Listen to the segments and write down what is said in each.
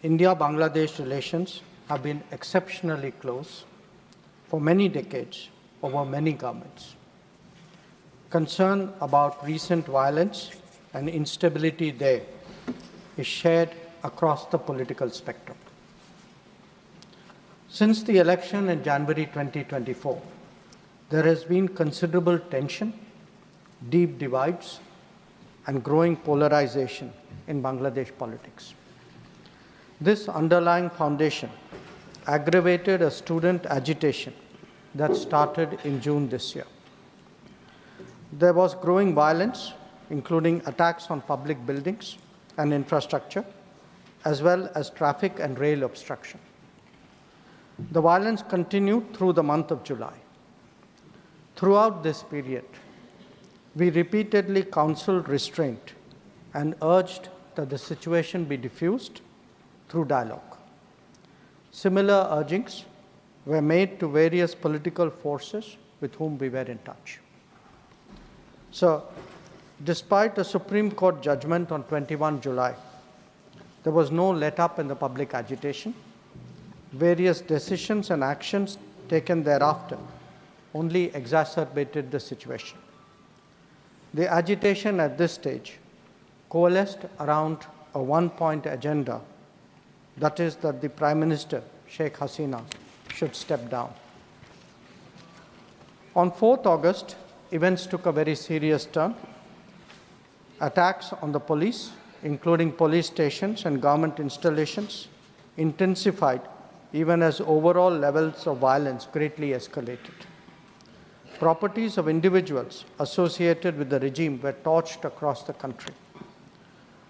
India-Bangladesh relations have been exceptionally close for many decades over many governments. Concern about recent violence and instability there is shared across the political spectrum. Since the election in January 2024, there has been considerable tension, deep divides, and growing polarization in Bangladesh politics. This underlying foundation aggravated a student agitation that started in June this year. There was growing violence, including attacks on public buildings and infrastructure, as well as traffic and rail obstruction. The violence continued through the month of July. Throughout this period, we repeatedly counseled restraint and urged that the situation be diffused through dialogue. Similar urgings were made to various political forces with whom we were in touch. So, despite a Supreme Court judgment on 21 July, there was no let-up in the public agitation. Various decisions and actions taken thereafter only exacerbated the situation. The agitation at this stage coalesced around a one-point agenda, that is that the Prime Minister, Sheikh Hasina, should step down. On 4th August, events took a very serious turn. Attacks on the police, including police stations and government installations, intensified even as overall levels of violence greatly escalated. Properties of individuals associated with the regime were torched across the country.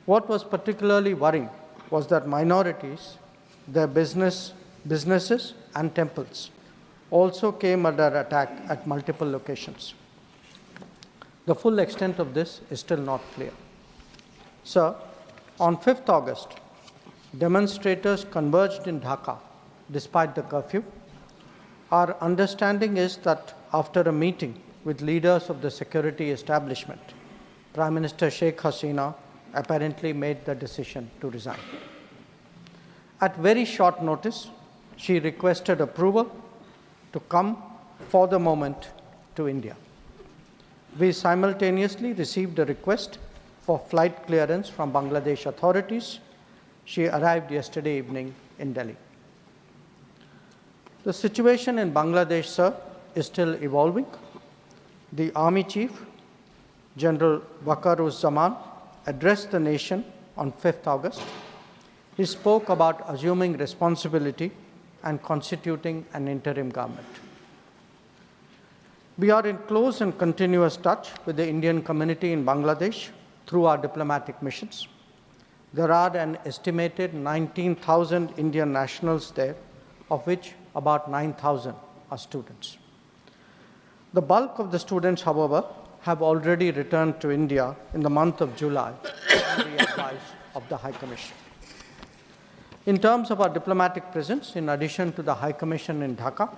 What was particularly worrying was that minorities, their businesses and temples also came under attack at multiple locations. The full extent of this is still not clear. So, on 5th August, demonstrators converged in Dhaka despite the curfew. Our understanding is that after a meeting with leaders of the security establishment, Prime Minister Sheikh Hasina apparently made the decision to resign. At very short notice, she requested approval to come for the moment to India. We simultaneously received a request for flight clearance from Bangladesh authorities. She arrived yesterday evening in Delhi. The situation in Bangladesh, sir, is still evolving. The Army Chief, General Waqar-uz-Zaman, addressed the nation on 5th August. He spoke about assuming responsibility and constituting an interim government. We are in close and continuous touch with the Indian community in Bangladesh through our diplomatic missions. There are an estimated 19,000 Indian nationals there, of which about 9,000 are students. The bulk of the students, however, have already returned to India in the month of July on the advice of the High Commission. In terms of our diplomatic presence, in addition to the High Commission in Dhaka,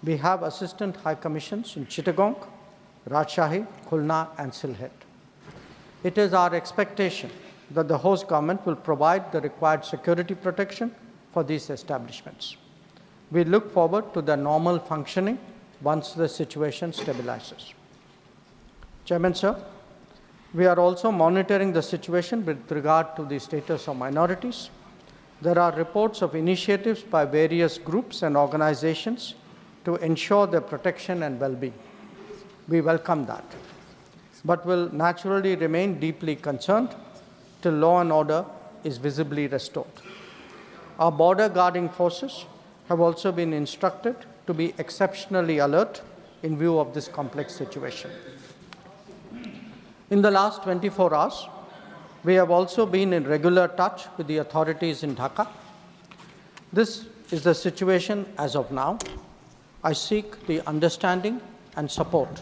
we have assistant High Commissions in Chittagong, Rajshahi, Khulna, and Sylhet. It is our expectation that the host government will provide the required security protection for these establishments. We look forward to their normal functioning once the situation stabilizes. Chairman, sir, we are also monitoring the situation with regard to the status of minorities. There are reports of initiatives by various groups and organizations to ensure their protection and well-being. We welcome that, but will naturally remain deeply concerned till law and order is visibly restored. Our border guarding forces have also been instructed to be exceptionally alert in view of this complex situation. In the last 24 hours, we have also been in regular touch with the authorities in Dhaka. This is the situation as of now. I seek the understanding and support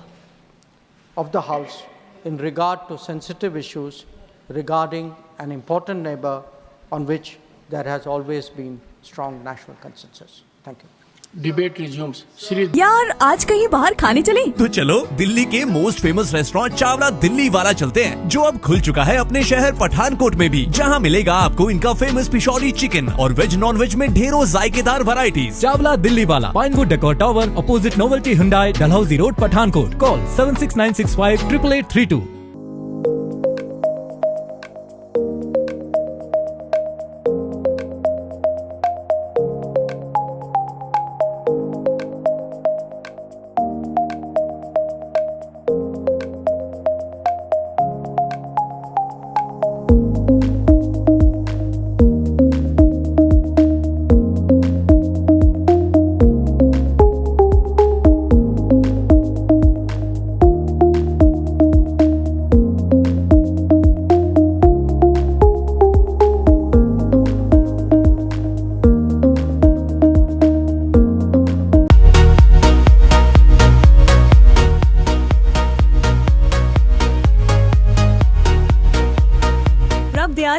of the House in regard to sensitive issues regarding an important neighbor on which there has always been strong national consensus. Thank you. Debate resumes. Shri यार आज कहीं बाहर खाने चले? तो चलो दिल्ली के most famous restaurant Chawla Delhi वाला चलते हैं, जो अब खुल चुका है अपने शहर पठानकोट में भी, जहां मिलेगा आपको इनका फेमस पिशौरी चिकन और वेज नॉन वेज में ढेरों जायकेदार वैरायटीज। चावला दिल्ली वाला, pinewood decor tower, opposite Novelty Hyundai, Dalhousie road, Pathankot. Call 7696588832।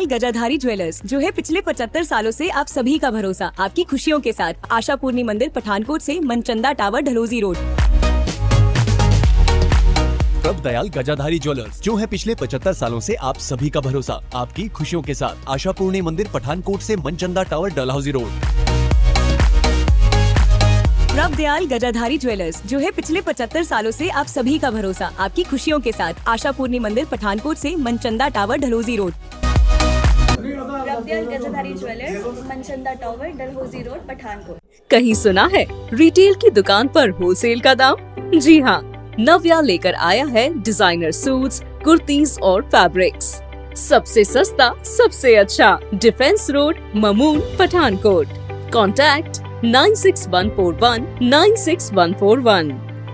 Gajadhari jewellers, जो है पिछले 75 सालों से आप सभी का भरोसा, आपकी खुशियों के साथ। आशा पूर्णी मंदिर पठानकोट से मनचंदा टावर ढलोजी रोड। प्रभ दयाल गजाधारी ज्वेलर्स, जो है पिछले 75 सालों से आप सभी का भरोसा, आपकी खुशियों के साथ। आशा पूर्णी मंदिर पठानकोट से मनचंदा टावर डलहौजी रोड। प्रभ दयाल गजाधारी ज्वेलर्स, जो है पिछले 75 सालों से आप सभी का भरोसा, आपकी खुशियों के साथ। आशा पूर्णी मंदिर पठानकोट से Manchanda tower Dalhousie road. Prabhdayal Gajadhari jewellers, Manchanda tower, Dalhousie road, Pathankot. कहीं सुना है रिटेल की दुकान पर होलसेल का दाम? जी हाँ, नव्या लेकर आया है डिजाइनर सूट्स, कुर्तीज और फैब्रिक्स। सबसे सस्ता, सबसे अच्छा, defence road, Mamun, Pathankot. Contact 96141 96141।